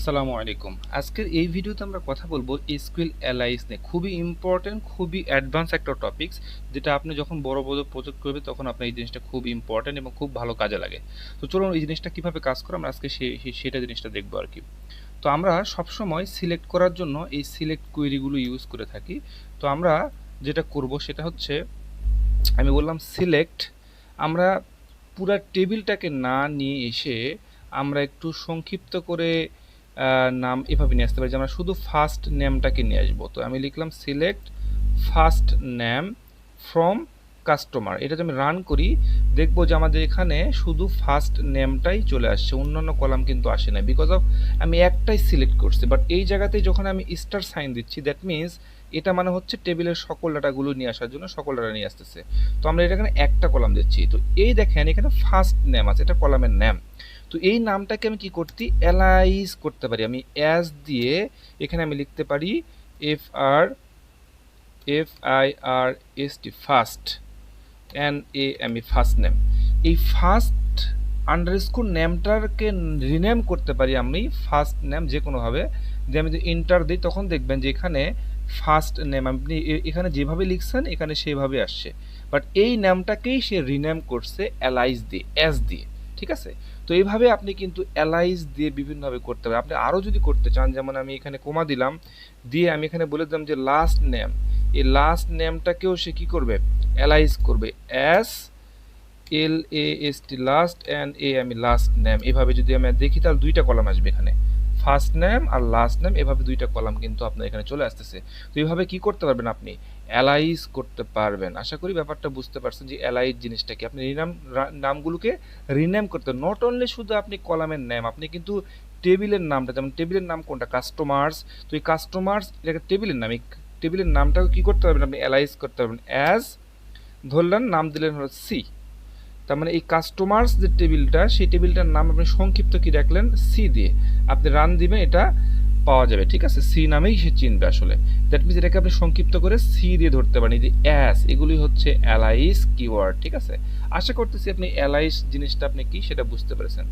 আসসালামু আলাইকুম। আজকের এই ভিডিওতে আমরা কথা বলবো SQL Aliases নিয়ে। খুবই ইম্পর্টেন্ট, খুবই অ্যাডভান্স একটা টপিকস, যেটা আপনি যখন বড় বড় প্রজেক্ট করবে তখন আপনার এই জিনিসটা খুব ইম্পর্টেন্ট এবং খুব ভালো কাজে লাগে। তো চলুন এই জিনিসটা কিভাবে কাজ করে আমরা আজকে সেটা জিনিসটা দেখবো আর কি। তো আমরা সবসময় সিলেক্ট করার জন্য এই সিলেক্ট কোয়েরিগুলো ইউজ করে থাকি। তো আমরা যেটা করব সেটা হচ্ছে, আমি বললাম সিলেক্ট, আমরা পুরা টেবিলটাকে না নিয়ে এসে আমরা একটু সংক্ষিপ্ত করে নাম এভাবে নিয়ে আসতে পারি যে আমরা শুধু ফার্স্ট নেমটাকে নিয়ে আসবো। তো আমি লিখলাম select first name from customer. এটা যদি আমি রান করি দেখবো যে আমাদের এখানে শুধু ফার্স্ট নেমটাই চলে আসছে, অন্যান্য কলাম কিন্তু আসে না, বিকজ অফ আমি একটাই সিলেক্ট করছি। বাট এই জায়গাতেই যখন আমি স্টার সাইন দিচ্ছি, দ্যাট মিনস এটা মানে হচ্ছে টেবিলের সকল ডাটাগুলো নিয়ে আসার জন্য সকল ডাটা নিয়ে আসতেছে। তো আমরা এটা এখানে একটা কলাম দিচ্ছি। তো এই দেখেন এখানে ফার্স্ট নেম আছে, এটা কলামের নাম। তো এই নামটাকে আমি কি করতে অ্যালাইজ করতে পারি, আমি অ্যাজ দিয়ে এখানে আমি লিখতে পারি FIRST ফার্স্ট আমি ফার্স্ট নেম। এই ফার্স্ট আন্ডারস্কোর নেমটাকে রিনেম করতে পারি আমি ফার্স্ট নেম যে কোনোভাবে। যে আমি যদি এন্টার দিই তখন দেখবেন যে এখানে ফার্স্ট নেম আপনি এখানে যেভাবে লিখছেন এখানে সেভাবে আসছে, বাট এই নামটাকেই সে রিনেম করছে অ্যালাইজ দিয়ে, অ্যাজ দিয়ে। ঠিক আছে? তো এইভাবে আপনি কিন্তু অ্যালাইজ দিয়ে বিভিন্নভাবে করতে পারেন। আপনি আরও যদি করতে চান, যেমন আমি এখানে কমা দিলাম, দিয়ে আমি এখানে বলে দিলাম যে লাস্ট নেম, এই লাস্ট নেমটাকেও সে কি করবে অ্যালাইজ করবে LAST লাস্ট অ্যান্ড আমি লাস্ট নেম। এভাবে যদি আমি দেখি তাহলে দুইটা কলাম আসবে এখানে, ফার্স্ট নেম আর লাস্ট নেম, এভাবে দুইটা কলাম কিন্তু আপনার এখানে চলে আসতেছে। তো এইভাবে কি করতে পারবেন, আপনি অ্যালাইজ করতে পারবেন। আশা করি ব্যাপারটা বুঝতে পারছেন যে অ্যালাইজ জিনিসটা কি। আপনি নামগুলোকে রিনেম করতে, নট অনলি শুধু আপনি কলামের নাম, আপনি কিন্তু টেবিলের নামটা, যেমন টেবিলের নাম কোনটা, কাস্টমার্স। তো এই কাস্টমার্স এটা টেবিলের নাম, এই টেবিলের নামটাও কি করতে পারবেন আপনি অ্যালাইজ করতে পারবেন। অ্যাজ ধরলেন, নাম দিলেন হলো সি, তার মানে এই কাস্টমার্স যে টেবিলটা, সেই টেবিলটার নাম আপনি সংক্ষিপ্ত কি রাখলেন, সি দিয়ে। আপনি রান দিবেন, এটা পাওয়া যাবে। ঠিক আছে? সি নামেই সে চিনবে আসলে। দ্যাট মিনস এটাকে আপনি সংক্ষিপ্ত করে সি দিয়ে ধরতে পারেন। এই যে অ্যাস, এগুলি হচ্ছে অ্যালাইস কিওয়ার্ড। ঠিক আছে? আশা করতেছি আপনি অ্যালাইস জিনিসটা আপনি কি সেটা বুঝতে পেরেছেন।